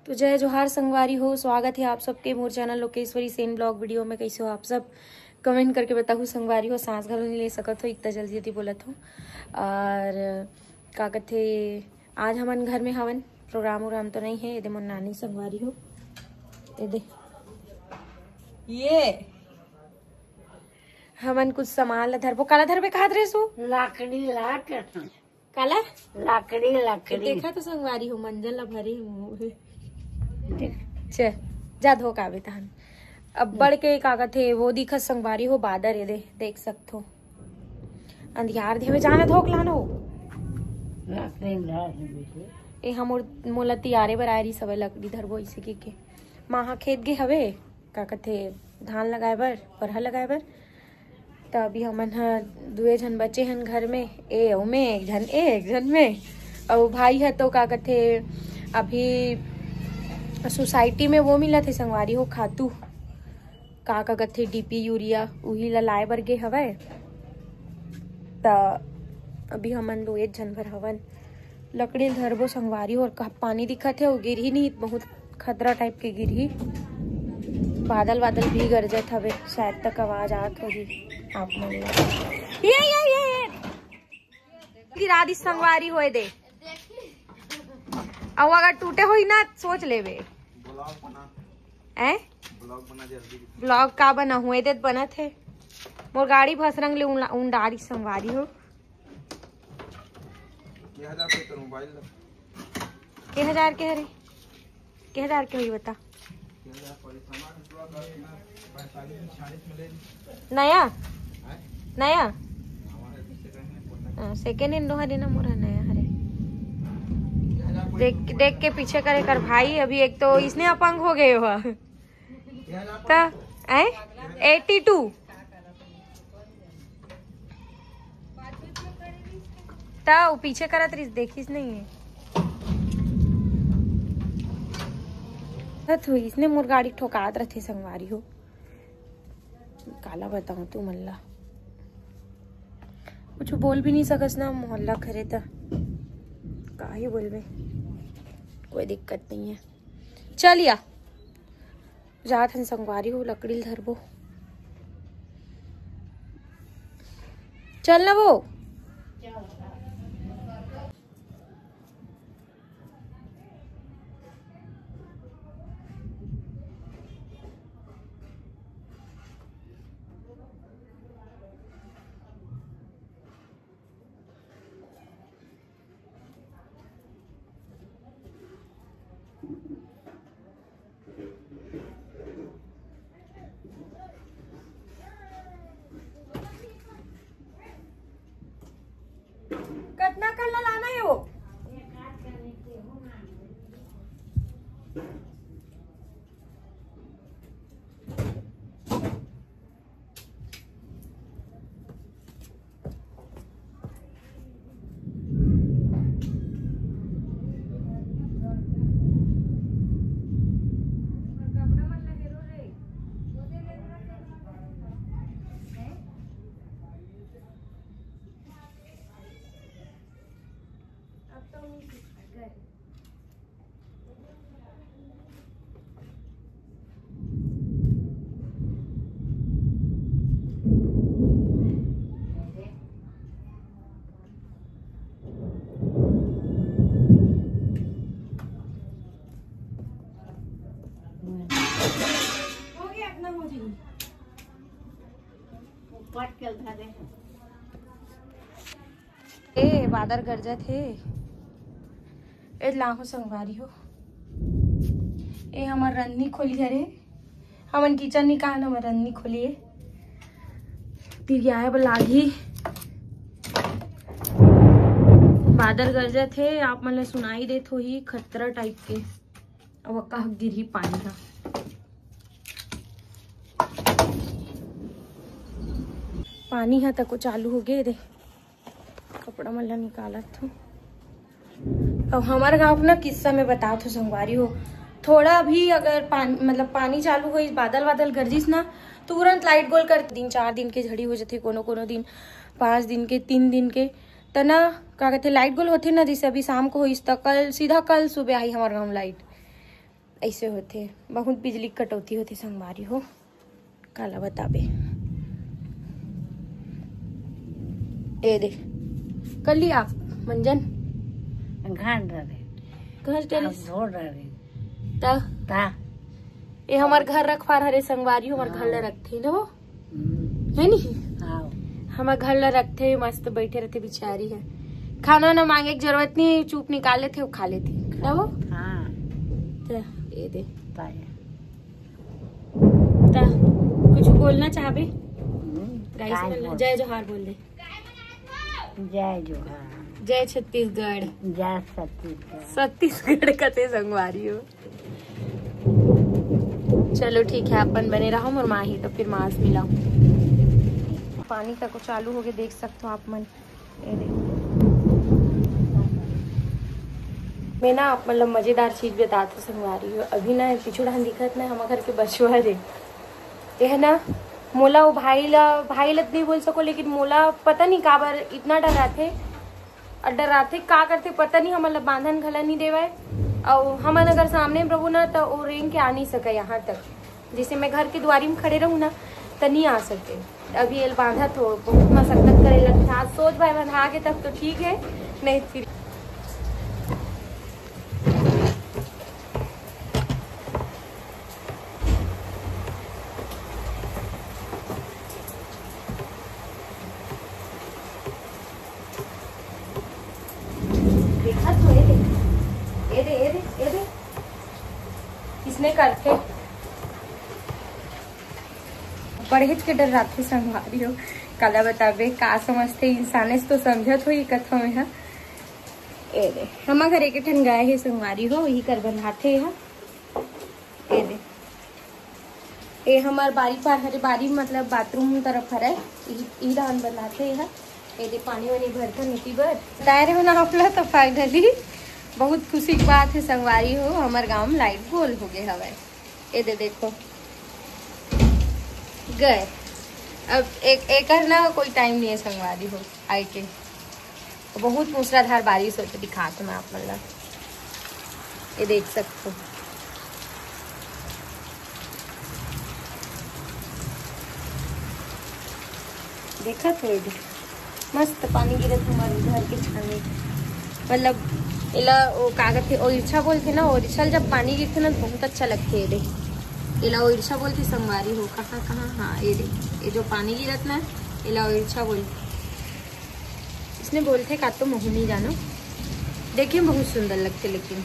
तो जय जोहार संगवारी हो। स्वागत है आप सबके मोर channel Lokeshwari Sen blog video में। कैसे हो आप सब? कमेंट करके बताओ संगवारी हो। सांस घलो नहीं ले सकत हो, इतना जल्दी जल्दी बोलत हो। और का कहते आज हमन घर में हवन प्रोग्राम उग्राम तो नहीं है। ये मोर नानी संगवारी हो, ये हमन कुछ सामान ला धरबो। काला धरबे कहा ड्रेसो लाकड़ी काला लाकड़ी देखा तो संगवारी हो मंजल ला भरे मुँह च जा धो कावे तहन। अब बढ़ के कागत थे वो दिखत संगवारी हो बादर ये देख सकते हो। अंधियार देवे जाना धोक लानो ए हम मोला तियारे बर आयरी सब लकड़ी धरबो इसे के माहा खेत गे हवे का कथे धान लगाए बर परहा लगाए बर। तो अभी हमन ह दुए झन बचे हन घर में। एक झन में और भाई है तो का कथे अभी सोसाइटी में वो मिला थे संगवारी हो खातू का कथे डीपी यूरिया उही ला लाए बर गे हवे। त अभी हमन दो एक झन भर हवन लकड़ी धरबो संगवारी हो। और पानी दिखत है वो गिरही नहीं, बहुत खतरा टाइप के गिरही। बादल बादल भी गरजत हवे, शायद तक आवाज आत होगी आप मन ये गिरा दी संगवारी होए दे। अब अगर टूटे हुई ना सोच लेवे ब्लॉग का बना हुए दे बना थे। मोर गाड़ी भसरंग ले उंडारी संगवारी हो। के हजार के हरे के हजार के हुई बता नया नया सेकेंड हैंड हरे ना मोरा नया हरे। देख के पीछे करे कर भाई। अभी एक तो इसने अपंग हो गए हुआ तो 82 तो पीछे करत रही देखिस नहीं है तो इसने मोर गाड़ी ठोकात रथे संगवारी हो। काला बताऊं तू मल्ला कुछ बोल भी नहीं सकस ना मोहल्ला खरे तो का ही बोलबे। कोई दिक्कत नहीं है। चलिया जात हन संगवारी हो लकड़ी धरबो। चल ना वो कितना कल्ला लाना है वो। ए बादर गरजत है ए लाहो संगवारी हो। ए हमार रन्नी खोली है रे। हमन किचन निकाल हमर रन्नी खोलिए तिरियाए लागी। बादल गरजत है आप मन सुनाई देत हो ही खतरा टाइप के। अब कहा गिरही पानी का पानी है तक चालू हो गए दे कपड़ा मल्ला निकालत हो। अब हमारे गाँव ना किस्सा में बता थो संगवारी हो। थोड़ा भी अगर पानी चालू हो बादल बादल गरजिस ना तुरंत लाइट गोल कर 3-4 दिन के झड़ी हो जाते। कोनो दिन 5 दिन के 3 दिन के तना का कहते लाइट गोल होते ना। जैसे अभी शाम को हो तो कल सीधा कल सुबह आई हमारे गाँव लाइट। ऐसे होते, बहुत बिजली कटौती होती संगवारी हो, काला बताबे। ए दे कर ली आप मंजन घान रहे घर चले धो रहे ता ता ये हमार घर रखवार हरे संगवारी हमार घर ला रखते न वो है नहीं, आओ हमार घर ला रखते मस्त बैठे रहते बेचारी है, खाना ना मांगे की जरूरत नहीं, चुप निकाल लेते वो खा लेती ना वो। हाँ ता ये दे पाया ता कुछ बोलना चाहबे गाइस वाला जय जोहार बोल दे। जय जोहार जय छत्तीसगढ़। जय छत्तीसगढ़। छत्तीसगढ़ कते संगवारी हो। चलो ठीक है अपन बने रहो और माँ ही तो फिर माँ से मिलाओ। पानी का कुछ चालू हो गया देख सकते हो आप मन। ये देखो मैं ना मतलब मजेदार चीज बताते संगवारी हो। अभी ना पिछुड़ा दिखत ना हमारे घर के बछुआ रे ये है ना मोला वो भाई लत नहीं बोल सको, लेकिन मोला पता नहीं काबर इतना डराते और डराते का करते पता नहीं, हमारा बांधन घला नहीं देवाए और हमारे अगर सामने प्रभु ना तो वो रेंग के आ नहीं सके यहाँ तक। जैसे मैं घर के द्वारी में खड़े रहूँ ना तो नहीं आ सकते। अभी ये बांधा तो बहुत मशक्कत करे लगता, आज सोच भाई बंधा के तक तो ठीक है, नहीं फिर इसने करके परहेज के डर रात संगवारी हो। काला बताबे का समझते इंसाने से तो समझत हो ये कथा में है। ए दे हमारे घर एक ठन गाय है संगवारी हो, यही कर बनाते है। ए दे ये हमार बारी पार हरे बारी मतलब बाथरूम तरफ हरे यही धान बनाते है। ये दे पानी वानी भरकर नीति बर दायरे बना अपना तो फाइनली बहुत खुशी की बात है संगवारी हो, हमारे गांव में लाइट गोल हो गए हवा। ये दे देखो गए अब एक ना कोई टाइम नहीं है संगवारी हो आई के, बहुत मूसलाधार बारिश होती दिखाते मैं आप मतलब ये देख सकते हो। देखा थोड़ी मस्त पानी गिरे थे हमारे घर के छाने, मतलब इला वो कागज थे ओरछा बोलते ना, ओरछा जब पानी गिरते ना बहुत अच्छा लगते है। इला ओरछा बोलते संगवारी हो कहाँ कहाँ। हाँ ये जो पानी गिरत ना इला ओरछा बोलते, इसने बोलते का तो मुँह नहीं जानो, देखिए बहुत सुंदर लगते। लेकिन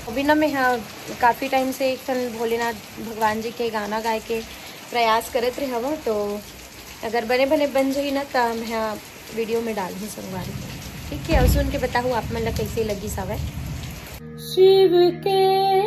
अभी ना मैं हाँ काफ़ी टाइम से एक भोलेनाथ भगवान जी के गाना गाए के प्रयास करते रहे हवा, तो अगर बने बने बन जाई ना तो मैं वीडियो में डाल दूँ संगवारी। ठीक है और सुन के बताऊँ आप मतलब कैसे लगी सब है। शिव के